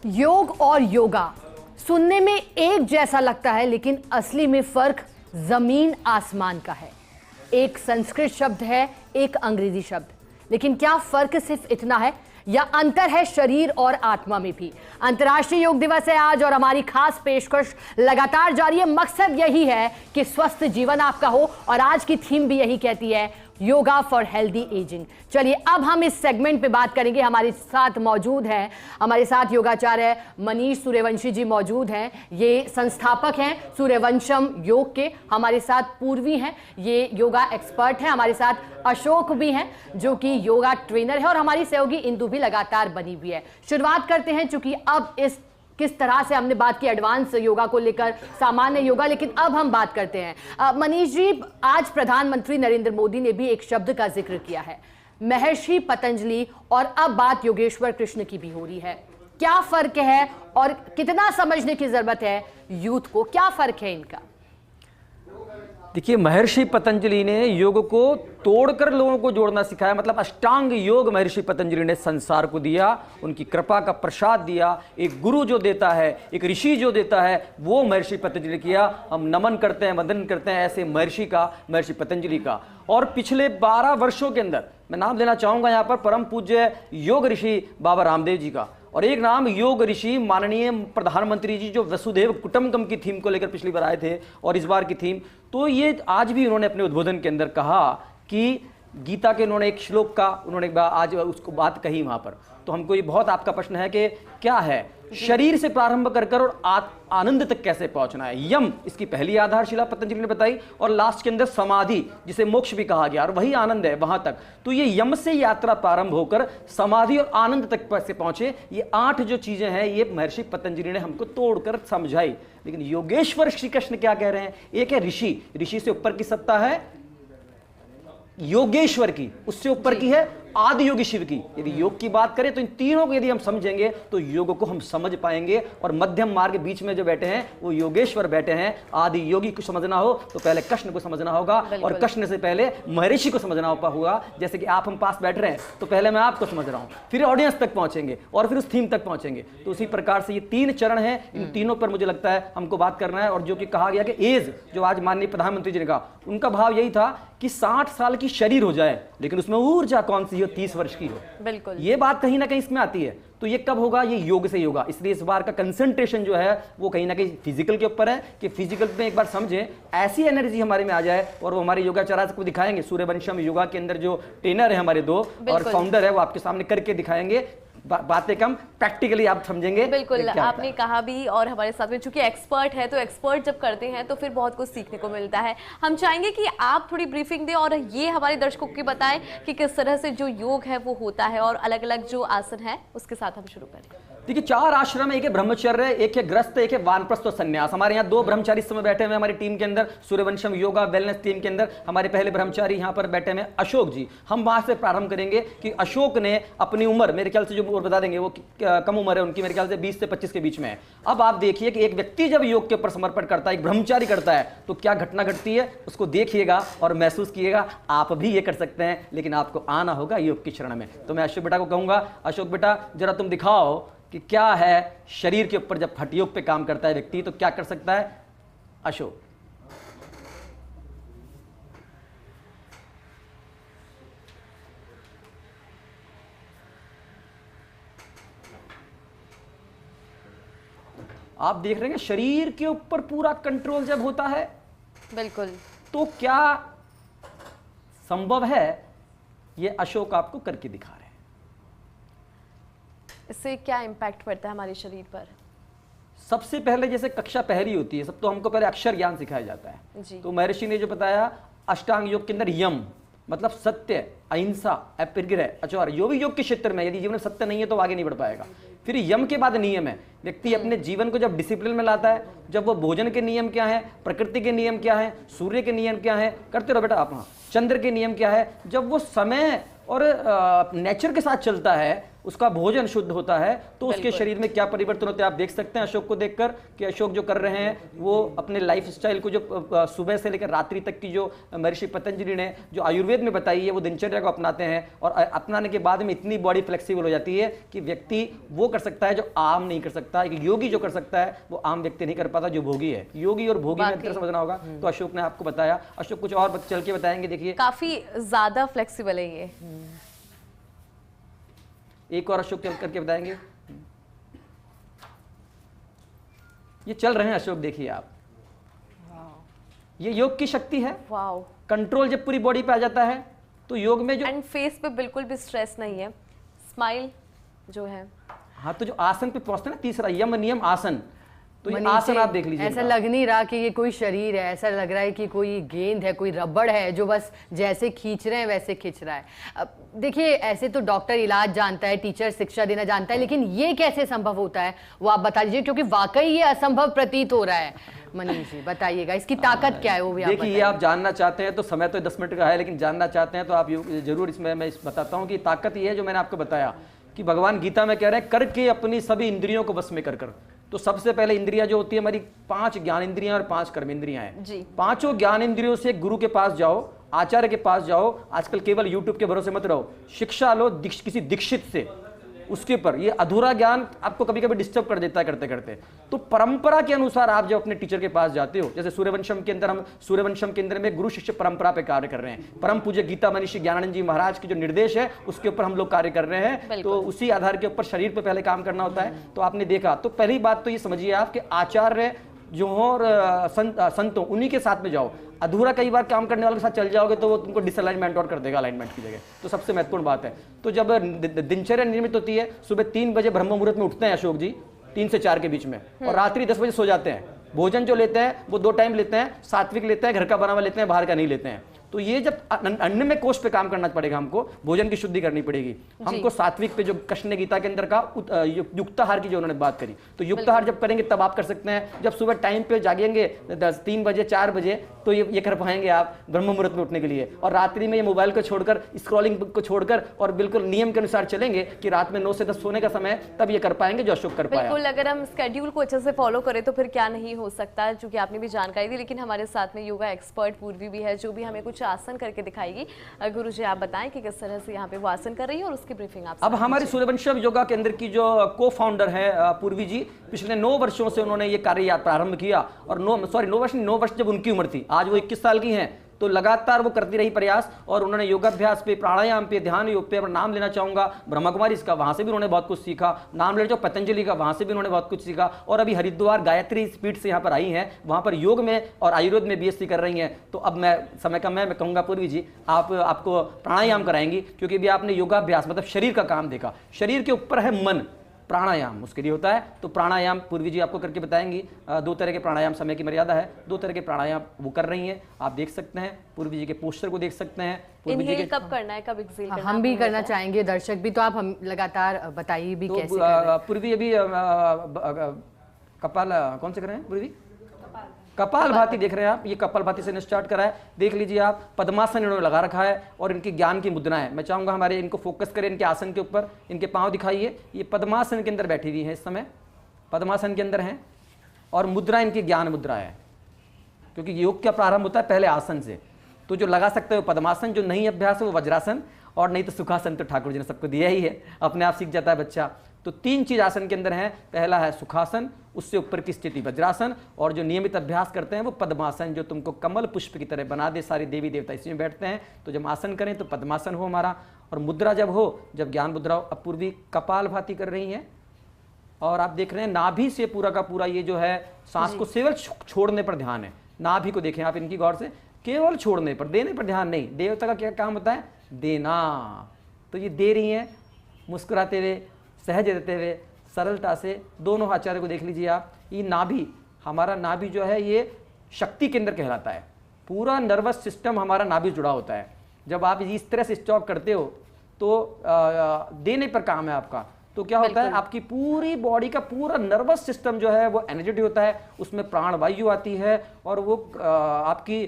योग और योगा सुनने में एक जैसा लगता है, लेकिन असली में फर्क जमीन आसमान का है। एक संस्कृत शब्द है, एक अंग्रेजी शब्द, लेकिन क्या फर्क सिर्फ इतना है या अंतर है शरीर और आत्मा में भी? अंतर्राष्ट्रीय योग दिवस है आज और हमारी खास पेशकश लगातार जारी है। मकसद यही है कि स्वस्थ जीवन आपका हो और आज की थीम भी यही कहती है, योगा फॉर हेल्दी एजिंग। चलिए अब हम इस सेगमेंट पे बात करेंगे। हमारे साथ मौजूद हैं, हमारे साथ योगाचार्य मनीष सूर्यवंशी जी मौजूद हैं। ये संस्थापक हैं सूर्यवंशम योग के। हमारे साथ पूर्वी हैं, ये योगा एक्सपर्ट हैं। हमारे साथ अशोक भी हैं जो कि योगा ट्रेनर है और हमारी सहयोगी इंदु भी लगातार बनी हुई है। शुरुआत करते हैं, चूंकि अब इस किस तरह से हमने बात की एडवांस योगा को लेकर, सामान्य योगा, लेकिन अब हम बात करते हैं मनीष जी, आज प्रधानमंत्री नरेंद्र मोदी ने भी एक शब्द का जिक्र किया है, महर्षि पतंजलि, और अब बात योगेश्वर कृष्ण की भी हो रही है। क्या फर्क है और कितना समझने की जरूरत है यूथ को? क्या फर्क है इनका? देखिए, महर्षि पतंजलि ने योग को तोड़कर लोगों को जोड़ना सिखाया। मतलब अष्टांग योग महर्षि पतंजलि ने संसार को दिया, उनकी कृपा का प्रसाद दिया। एक गुरु जो देता है, एक ऋषि जो देता है, वो महर्षि पतंजलि किया। हम नमन करते हैं, वंदन करते हैं ऐसे महर्षि का, महर्षि पतंजलि का। और पिछले 12 वर्षों के अंदर मैं नाम लेना चाहूंगा यहाँ पर परम पूज्य योग ऋषि बाबा रामदेव जी का, और एक नाम योग ऋषि माननीय प्रधानमंत्री जी जो वसुधैव कुटुंबकम की थीम को लेकर पिछली बार आए थे और इस बार की थीम, तो ये आज भी उन्होंने अपने उद्बोधन के अंदर कहा कि गीता के उन्होंने एक श्लोक का उन्होंने आज उसको बात कही वहाँ पर। तो हमको ये बहुत आपका प्रश्न है कि क्या है, शरीर से प्रारंभ कर और आनंद तक कैसे पहुंचना है। यम इसकी पहली आधारशिला पतंजलि ने बताई, और लास्ट के अंदर समाधि जिसे मोक्ष भी कहा गया, और वही आनंद है वहां तक। तो ये यम से यात्रा प्रारंभ होकर समाधि और आनंद तक से पहुंचे। ये 8 जो चीजें हैं ये महर्षि पतंजलि ने हमको तोड़कर समझाई। लेकिन योगेश्वर श्री कृष्ण क्या कह रहे हैं? एक है ऋषि, ऋषि से ऊपर की सत्ता है योगेश्वर की, उससे ऊपर की है आदि योगी शिव की। यदि योग की बात करें तो इन तीनों को यदि हम समझेंगे तो योग को हम समझ पाएंगे। और मध्यम मार्ग बीच में जो बैठे हैं वो योगेश्वर बैठे हैं। आदि योगी को समझना हो तो पहले कृष्ण को समझना होगा, और कृष्ण से पहले महर्षि को समझना होगा। जैसे कि आप हम पास बैठ रहे हैं तो पहले मैं आपको समझ रहा हूं, फिर ऑडियंस तक पहुंचेंगे और फिर उस थीम तक पहुंचेंगे। तो उसी प्रकार से ये 3 चरण हैं, इन तीनों पर मुझे लगता है हमको बात करना है। और जो कि कहा गया कि एज, जो आज माननीय प्रधानमंत्री जी ने कहा, उनका भाव यही था कि 60 साल की शरीर हो जाए लेकिन उसमें ऊर्जा कौन सी हो, 30 वर्ष की हो। बिल्कुल, ये बात कहीं ना कहीं इसमें आती है। तो ये कब होगा? ये योग से होगा। इसलिए इस बार का कंसंट्रेशन जो है वो कहीं ना कहीं फिजिकल के ऊपर है, कि फिजिकल में एक बार समझें, ऐसी एनर्जी हमारे में आ जाए। और वो हमारे योगाचार्य को दिखाएंगे, सूर्यवंशम योगा के अंदर जो ट्रेनर है हमारे 2 और फाउंडर है, वो आपके सामने करके दिखाएंगे। बातें कम, प्रैक्टिकली आप समझेंगे। बिल्कुल, आपने कहा भी, और हमारे साथ में चूंकि एक्सपर्ट है तो एक्सपर्ट जब करते हैं तो फिर बहुत कुछ सीखने को मिलता है। हम चाहेंगे कि आप थोड़ी ब्रीफिंग दें और ये हमारे दर्शकों को बताएं कि किस तरह से जो योग है वो होता है और अलग अलग जो आसन है उसके साथ हम शुरू करें। देखिए, 4 आश्रम है, एक है ब्रह्मचर्य, एक है ग्रस्त, एक है वानप्रस्थ और संन्यास। हमारे यहाँ 2 ब्रह्मचारी इस समय बैठे हुए हमारी टीम के अंदर, सूर्यवंशम योगा वेलनेस टीम के अंदर। हमारे पहले ब्रह्मचारी यहाँ पर बैठे हुए अशोक जी। हम वहां से प्रारंभ करेंगे कि अशोक ने अपनी उम्र, मेरे ख्याल से जो बता देंगे वो कम उम्र है उनकी, मेरे ख्याल से 20 से 25 के बीच में है। अब आप देखिए कि एक व्यक्ति जब योग के ऊपर समर्पण करता है, एक ब्रह्मचारी करता है, तो क्या घटना घटती है उसको देखिएगा और महसूस कीजिएगा। आप भी ये कर सकते हैं, लेकिन आपको आना होगा योग की शरण में। तो मैं अशोक बेटा को कहूंगा, अशोक बेटा जरा तुम दिखाओ कि क्या है शरीर के ऊपर जब हठ योग पे काम करता है व्यक्ति तो क्या कर सकता है। अशोक, आप देख रहे हैं शरीर के ऊपर पूरा कंट्रोल जब होता है, बिल्कुल, तो क्या संभव है? ये अशोक आपको करके दिखा रहे हैं। इससे क्या इम्पैक्ट पड़ता है हमारे शरीर पर? सबसे पहले जैसे कक्षा पहली होती है, सब तो हमको पहले अक्षर ज्ञान सिखाया जाता है जी। तो महर्षि ने जो बताया अष्टांग योग के अंदर यम मतलब सत्य, अहिंसा, अपरिग्रह, आचार्य, जो भी योग के क्षेत्र में यदि जीवन में सत्य नहीं है तो आगे नहीं बढ़ पाएगा। फिर यम के बाद नियम है। व्यक्ति अपने जीवन को जब डिसिप्लिन में लाता है, जब वो भोजन के नियम क्या है, प्रकृति के नियम क्या है, सूर्य के नियम क्या है, करते रहो बेटा आप, चंद्र के नियम क्या है, जब वो समय और नेचर के साथ चलता है उसका भोजन शुद्ध होता है, तो उसके शरीर में क्या परिवर्तन होते हैं आप देख सकते हैं अशोक को देखकर कि अशोक जो कर रहे हैं वो अपने लाइफ स्टाइल को जो सुबह से लेकर रात्रि तक की जो महर्षि पतंजलि ने जो आयुर्वेद में बताई है वो दिनचर्या को अपनाते हैं, और अपनाने के बाद में इतनी बॉडी फ्लेक्सिबल हो जाती है कि व्यक्ति वो कर सकता है जो आम नहीं कर सकता। एक योगी जो कर सकता है वो आम व्यक्ति नहीं कर पाता जो भोगी है। योगी और भोगी में अंतर समझना होगा, तो अशोक ने आपको बताया। अशोक कुछ और चल के बताएंगे, देखिए काफी ज्यादा फ्लेक्सिबल है ये। एक और अशोक चल करके बताएंगे। ये चल रहे हैं अशोक, देखिए आप, ये योग की शक्ति है। वाओ, कंट्रोल जब पूरी बॉडी पे आ जाता है तो योग में जो एंड फेस पे बिल्कुल भी स्ट्रेस नहीं है, स्माइल जो है। हाँ, तो जो आसन पे पहुंचते हैं ना, तीसरा यम नियम आसन, तो ये आसन आप देख लीजिए। ऐसा लग नहीं रहा कि ये कोई शरीर है, ऐसा लग रहा है कि कोई गेंद है, कोई रबड़ है जो बस जैसे खींच रहे हैं वैसे खींच रहा है। अब देखिए, ऐसे तो डॉक्टर इलाज जानता है, टीचर शिक्षा देना जानता है, लेकिन ये कैसे संभव होता है वो आप बता दीजिए, क्योंकि वाकई ये असंभव प्रतीत हो रहा है। मनीष जी बताइएगा, इसकी ताकत क्या है वो भी आप देखिए। ये आप जानना चाहते हैं तो समय तो 10 मिनट का है, लेकिन जानना चाहते हैं तो आप जरूर इसमें मैं बताता हूँ कि ताकत ये है जो मैंने आपको बताया कि भगवान गीता में कह रहे हैं करके अपनी सभी इंद्रियों को बस में कर। तो सबसे पहले इंद्रियां जो होती है हमारी 5 ज्ञान इंद्रियां और 5 कर्म इंद्रियां हैं जी। पांचों ज्ञान इंद्रियों से गुरु के पास जाओ, आचार्य के पास जाओ। आजकल केवल यूट्यूब के भरोसे मत रहो, शिक्षा लो किसी दीक्षित से, उसके ऊपर। ये अधूरा ज्ञान आपको कभी कभी डिस्टर्ब कर देता है करते करते। तो परंपरा के अनुसार आप जब अपने टीचर के पास जाते हो, जैसे सूर्यवंशम के अंदर, हम सूर्यवंशम के अंदर में गुरु शिष्य परंपरा पे कार्य कर रहे हैं। परम पूज्य गीता मनीषी ज्ञानानंद जी महाराज के जो निर्देश है उसके ऊपर हम लोग कार्य कर रहे हैं। तो उसी आधार के ऊपर शरीर पे पहले काम करना होता है। तो आपने देखा, तो पहली बात तो ये समझिए आप कि आचार्य जो हो और संतों, उन्हीं के साथ में जाओ। अधूरा कई बार काम करने वालों के साथ चल जाओगे तो वो तुमको डिसअलाइनमेंट और कर देगा अलाइनमेंट की जगह। तो सबसे महत्वपूर्ण बात है। तो जब दिनचर्या नियमित होती है, सुबह 3 बजे ब्रह्म मुहूर्त में उठते हैं अशोक जी, 3 से 4 के बीच में, और रात्रि 10 बजे सो जाते हैं। भोजन जो लेते हैं वो 2 टाइम लेते हैं, सात्विक लेते हैं, घर का बना हुआ लेते हैं, बाहर का नहीं लेते हैं। तो ये जब अन्न में कोष पे काम करना पड़ेगा, हमको भोजन की शुद्धि करनी पड़ेगी। हमको सात्विक पे, जो कृष्ण ने गीता के अंदर का युक्ताहार की जो उन्होंने बात करी, तो युक्ताहार जब करेंगे तब आप कर सकते हैं। जब सुबह टाइम पे जागेंगे 3 बजे 4 बजे, तो ये कर पाएंगे आप ब्रह्म मुहूर्त में उठने के लिए। और रात्रि में ये मोबाइल को छोड़कर, स्क्रॉलिंग को छोड़कर, और बिल्कुल नियम के अनुसार चलेंगे कि रात में 9 से 10 सोने का समय, तब ये कर पाएंगे जो अशोक कर पाया। बिल्कुल, अगर हम स्केड्यूल को अच्छे से फॉलो करें तो फिर क्या नहीं हो सकता, चूंकि आपने भी जानकारी दी। लेकिन हमारे साथ में योगा एक्सपर्ट पूर्वी भी है जो भी हमें कुछ आसन करके दिखाएगी। गुरु जी आप बताएं कि किस तरह से यहाँ पे वो आसन कर रही है और उसकी ब्रीफिंग आप। अब हमारे सूर्यवंशम योगा केंद्र की जो को फाउंडर है पूर्वी जी, पिछले 9 वर्षों से उन्होंने ये कार्य प्रारंभ किया। और 9 वर्ष जब उनकी उम्र थी, आज वो 21 साल की हैं, तो लगातार वो करती रही प्रयास। और उन्होंने योगाभ्यास पे, प्राणायाम पे, ध्यान योग पे, नाम लेना चाहूंगा ब्रह्मा कुमारी इसका, वहां से भी उन्होंने बहुत कुछ सीखा। नाम ले जो पतंजलि का, वहां से भी उन्होंने बहुत कुछ सीखा। और अभी हरिद्वार गायत्री पीठ से यहाँ पर आई हैं, वहां पर योग में और आयुर्वेद में बीएससी कर रही हैं। तो अब मैं समय का मैं कहूँगा पूर्वी जी आपको प्राणायाम कराएंगी, क्योंकि अभी आपने योगाभ्यास मतलब शरीर का काम देखा। शरीर के ऊपर है मन, प्राणायाम उसके लिए होता है। तो प्राणायाम पूर्वी जी आपको करके बताएंगी। 2 तरह के प्राणायाम, समय की मर्यादा है, 2 तरह के प्राणायाम वो कर रही हैं, आप देख सकते हैं। पूर्वी जी के पोस्टर को देख सकते हैं। पूर्वी जी के कब करना है, कब एक्सेल करना है, हम भी करना चाहेंगे, दर्शक भी। तो आप हम लगातार बताइए भी तो कैसे कर रहे हैं। पूर्वी अभी कपाल कौन से कर रहे हैं पूर्वी? कपाल भाती देख रहे हैं आप। ये कपाल भाती से स्टार्ट करा है, देख लीजिए आप। पद्मासन इन्होंने लगा रखा है और इनकी ज्ञान की मुद्राएं, मैं चाहूंगा हमारे इनको फोकस करें इनके आसन के ऊपर। इनके पांव दिखाइए, ये पद्मासन के अंदर बैठी हुई है, इस समय पद्मासन के अंदर हैं। और मुद्रा इनकी ज्ञान मुद्रा है, क्योंकि योग का प्रारंभ होता है पहले आसन से। तो जो लगा सकते हो पद्मासन, जो नहीं अभ्यास है वो वज्रासन, और नहीं तो सुखासन तो ठाकुर जी ने सबको दिया ही है, अपने आप सीख जाता है बच्चा। तो 3 चीज आसन के अंदर हैं। पहला है सुखासन, उससे ऊपर की स्थिति वज्रासन, और जो नियमित अभ्यास करते हैं वो पद्मासन, जो तुमको कमल पुष्प की तरह बना दे। सारी देवी देवता इसी में बैठते हैं। तो जब आसन करें तो पद्मासन हो हमारा, और मुद्रा जब हो, जब ज्ञान मुद्रा हो। अब पूर्वी कपाल भाती कर रही हैं, और आप देख रहे हैं नाभि से पूरा का पूरा ये जो है सांस को केवल छोड़ने पर ध्यान है। नाभि को देखें आप इनकी गौर से, केवल छोड़ने पर, देने पर ध्यान नहीं। देवता का क्या काम होता है? देना। तो ये दे रही हैं मुस्कुराते हुए, सहज रहते हुए, सरलता से। दोनों आचार्य को देख लीजिए आप। ये नाभि, हमारा नाभि जो है ये शक्ति केंद्र कहलाता है। पूरा नर्वस सिस्टम हमारा नाभि जुड़ा होता है। जब आप इस तरह से स्टॉक करते हो तो देने पर काम है आपका। तो क्या होता है, आपकी पूरी बॉडी का पूरा नर्वस सिस्टम जो है वो एनर्जेटिक होता है, उसमें प्राण वायु आती है, और वो आपकी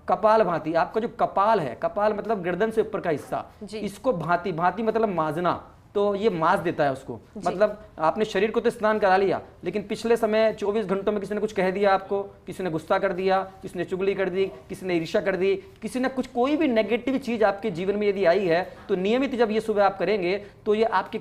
कपाल भांति, आपका जो कपाल है, कपाल मतलब गर्दन से ऊपर का हिस्सा, इसको भांति, भांति मतलब माजना, तो ये मास देता है उसको। मतलब आपने शरीर को तो स्नान करा लिया, लेकिन पिछले समय 24 घंटों में किसी ने कुछ कह दिया आपको, किसी ने गुस्सा कर दिया, किसी ने चुगली कर दी, किसी ने ईर्ष्या कर दी, किसी ने कुछ कोई भी नेगेटिव चीज आपके जीवन में यदि आई है, तो नियमित जब ये सुबह आप करेंगे तो ये आपके